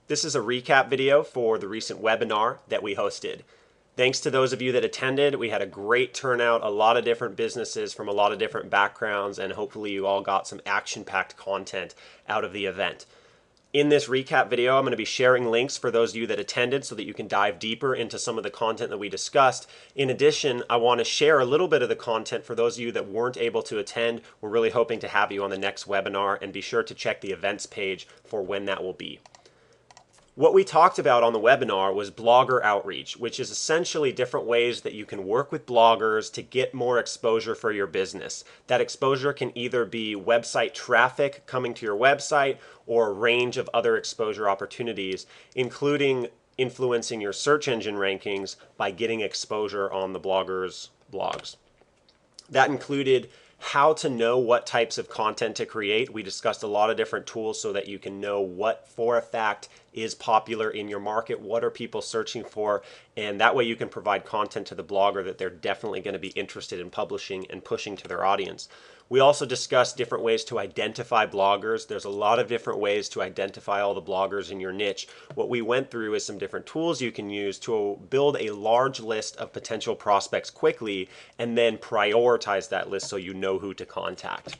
This is a recap video for the recent webinar that we hosted. Thanks to those of you that attended. We had a great turnout, a lot of different businesses from a lot of different backgrounds, and hopefully you all got some action-packed content out of the event. In this recap video, I'm going to be sharing links for those of you that attended so that you can dive deeper into some of the content that we discussed. In addition, I want to share a little bit of the content for those of you that weren't able to attend. We're really hoping to have you on the next webinar, and be sure to check the events page for when that will be. What we talked about on the webinar was blogger outreach, which is essentially different ways that you can work with bloggers to get more exposure for your business. That exposure can either be website traffic coming to your website or a range of other exposure opportunities, including influencing your search engine rankings by getting exposure on the bloggers' blogs. That included how to know what types of content to create. We discussed a lot of different tools so that you can know what for a fact is popular in your market, what are people searching for, and that way you can provide content to the blogger that they're definitely going to be interested in publishing and pushing to their audience. We also discussed different ways to identify bloggers. There's a lot of different ways to identify all the bloggers in your niche. What we went through is some different tools you can use to build a large list of potential prospects quickly and then prioritize that list so you know who to contact.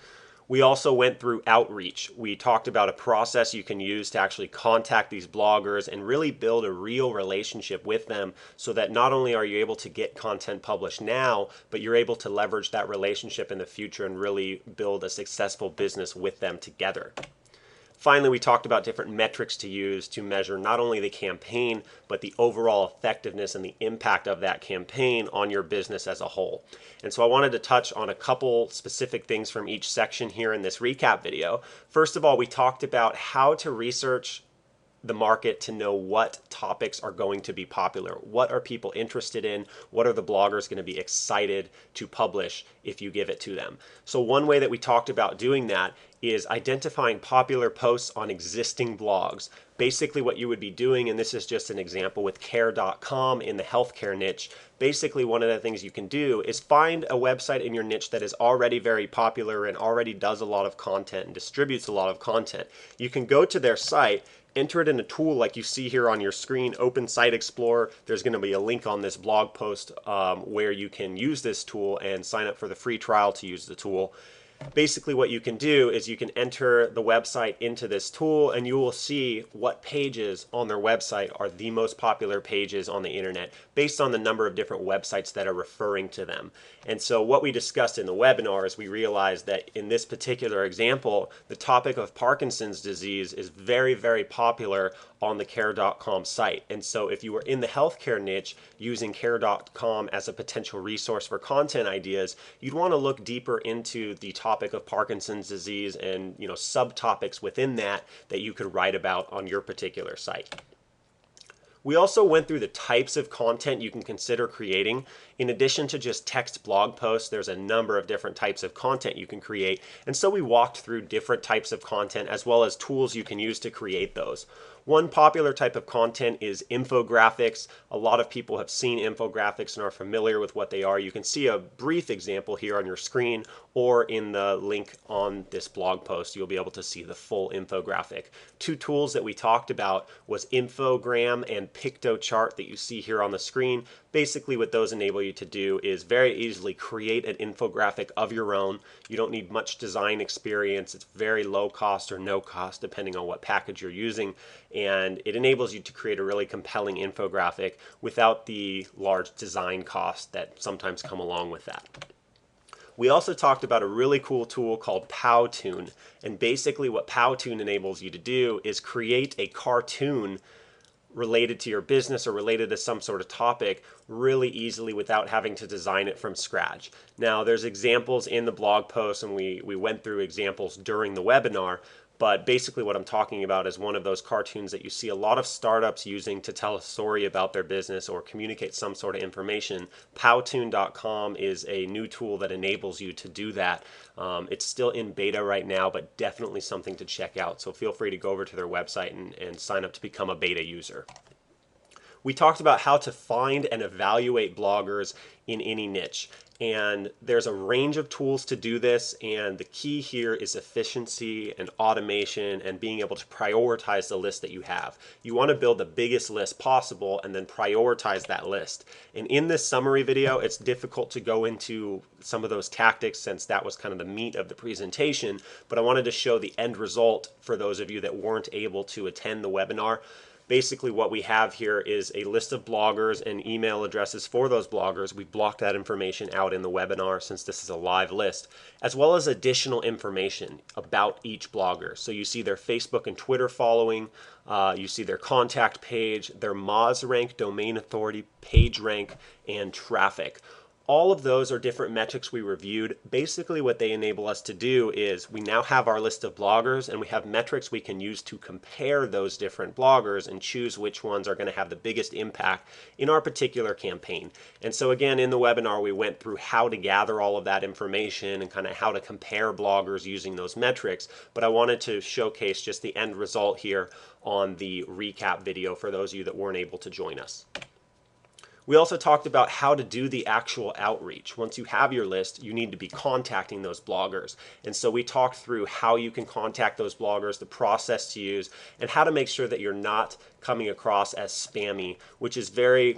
We also went through outreach. We talked about a process you can use to actually contact these bloggers and really build a real relationship with them so that not only are you able to get content published now, but you're able to leverage that relationship in the future and really build a successful business with them together. Finally, we talked about different metrics to use to measure not only the campaign, but the overall effectiveness and the impact of that campaign on your business as a whole. And so I wanted to touch on a couple specific things from each section here in this recap video. First of all, we talked about how to research the market to know what topics are going to be popular. What are people interested in? What are the bloggers going to be excited to publish if you give it to them? So one way that we talked about doing that is identifying popular posts on existing blogs. Basically what you would be doing, and this is just an example with care.com in the healthcare niche, basically one of the things you can do is find a website in your niche that is already very popular and already does a lot of content and distributes a lot of content. You can go to their site, enter it in a tool like you see here on your screen, Open Site Explorer. There's going to be a link on this blog post where you can use this tool and sign up for the free trial to use the tool. Basically what you can do is you can enter the website into this tool and you will see what pages on their website are the most popular pages on the internet based on the number of different websites that are referring to them. And so what we discussed in the webinar is we realized that in this particular example, the topic of Parkinson's disease is very, very popular on the care.com site. And so if you were in the healthcare niche using care.com as a potential resource for content ideas, you'd want to look deeper into the topic of Parkinson's disease and subtopics within that you could write about on your particular site. We also went through the types of content you can consider creating. In addition to just text blog posts, there's a number of different types of content you can create. And so we walked through different types of content as well as tools you can use to create those. One popular type of content is infographics. A lot of people have seen infographics and are familiar with what they are. You can see a brief example here on your screen or in the link on this blog post. You'll be able to see the full infographic. Two tools that we talked about was Infogram and Pictochart that you see here on the screen. Basically what those enable you to do is very easily create an infographic of your own. You don't need much design experience. It's very low cost or no cost depending on what package you're using. And it enables you to create a really compelling infographic without the large design costs that sometimes come along with that. We also talked about a really cool tool called Powtoon. And basically what Powtoon enables you to do is create a cartoon related to your business or related to some sort of topic really easily without having to design it from scratch. Now there's examples in the blog post and we went through examples during the webinar, but basically what I'm talking about is one of those cartoons that you see a lot of startups using to tell a story about their business or communicate some sort of information. Powtoon.com is a new tool that enables you to do that. It's still in beta right now, but definitely something to check out. So feel free to go over to their website and sign up to become a beta user. we talked about how to find and evaluate bloggers in any niche. And there's a range of tools to do this, and the key here is efficiency and automation and being able to prioritize the list that you have. You want to build the biggest list possible and then prioritize that list. And in this summary video, it's difficult to go into some of those tactics since that was kind of the meat of the presentation, but I wanted to show the end result for those of you that weren't able to attend the webinar. Basically what we have here is a list of bloggers and email addresses for those bloggers. We blocked that information out in the webinar since this is a live list, as well as additional information about each blogger. So you see their Facebook and Twitter following, you see their contact page, their Moz rank, domain authority, page rank, and traffic. All of those are different metrics we reviewed. Basically what they enable us to do is we now have our list of bloggers and we have metrics we can use to compare those different bloggers and choose which ones are going to have the biggest impact in our particular campaign. And so again, in the webinar, we went through how to gather all of that information and kind of how to compare bloggers using those metrics. But I wanted to showcase just the end result here on the recap video for those of you that weren't able to join us. We also talked about how to do the actual outreach. Once you have your list, you need to be contacting those bloggers. And so we talked through how you can contact those bloggers, the process to use, and how to make sure that you're not coming across as spammy, which is very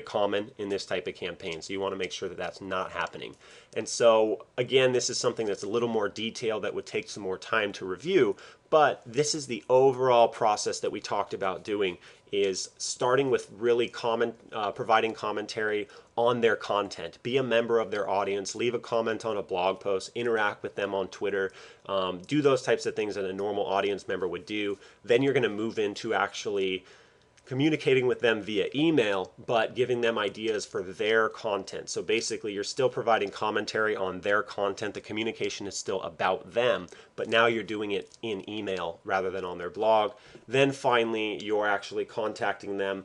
common in this type of campaign. So you want to make sure that that's not happening. And so again, this is something that's a little more detailed that would take some more time to review, but this is the overall process that we talked about doing, is starting with really providing commentary on their content. Be a member of their audience, leave a comment on a blog post, interact with them on Twitter, do those types of things that a normal audience member would do. Then you're going to move into actually communicating with them via email, but giving them ideas for their content. So basically you're still providing commentary on their content. The communication is still about them, but now you're doing it in email rather than on their blog. Then finally, you're actually contacting them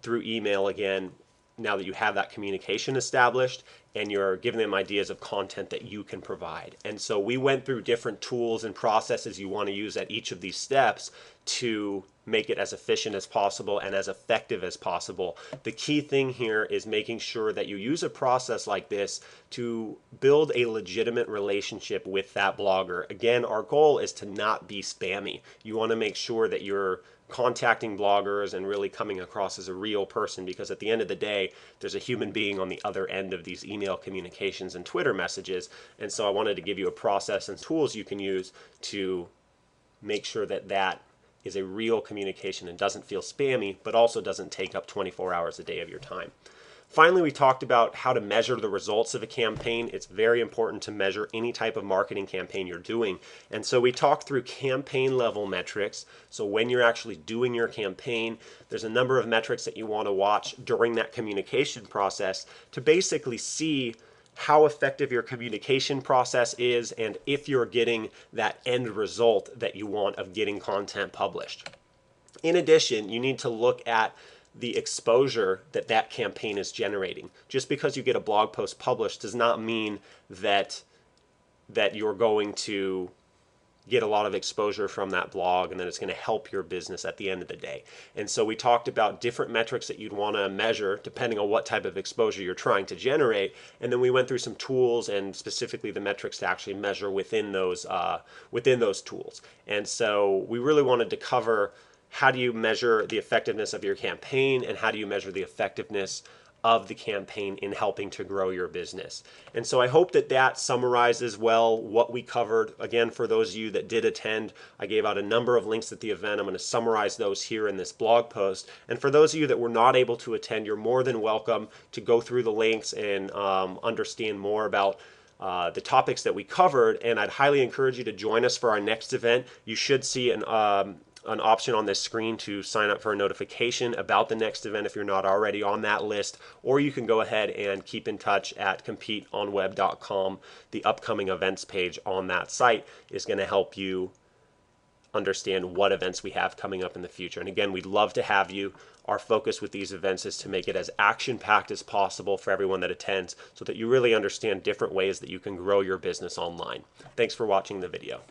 through email again, now that you have that communication established, and you're giving them ideas of content that you can provide. And so we went through different tools and processes you want to use at each of these steps to make it as efficient as possible and as effective as possible. The key thing here is making sure that you use a process like this to build a legitimate relationship with that blogger. Again, our goal is to not be spammy. You want to make sure that you're contacting bloggers and really coming across as a real person, because at the end of the day, there's a human being on the other end of these email communications and Twitter messages. And so I wanted to give you a process and tools you can use to make sure that that is a real communication and doesn't feel spammy, but also doesn't take up 24 hours a day of your time. Finally, we talked about how to measure the results of a campaign. It's very important to measure any type of marketing campaign you're doing. And so we talked through campaign level metrics. So when you're actually doing your campaign, there's a number of metrics that you want to watch during that communication process to basically see how effective your communication process is and if you're getting that end result that you want of getting content published. In addition, you need to look at the exposure that that campaign is generating. Just because you get a blog post published does not mean that you're going to get a lot of exposure from that blog and then it's going to help your business at the end of the day. And so we talked about different metrics that you'd want to measure depending on what type of exposure you're trying to generate. And then we went through some tools and specifically the metrics to actually measure within those tools. And so we really wanted to cover how do you measure the effectiveness of your campaign and how do you measure the effectiveness of the campaign in helping to grow your business. And so I hope that that summarizes well what we covered. Again, for those of you that did attend, I gave out a number of links at the event. I'm going to summarize those here in this blog post. And for those of you that were not able to attend, you're more than welcome to go through the links and understand more about the topics that we covered. And I'd highly encourage you to join us for our next event. You should see an option on this screen to sign up for a notification about the next event if you're not already on that list, or you can go ahead and keep in touch at competeonweb.com. The upcoming events page on that site is going to help you understand what events we have coming up in the future. And again, we'd love to have you. Our focus with these events is to make it as action-packed as possible for everyone that attends so that you really understand different ways that you can grow your business online. Thanks for watching the video.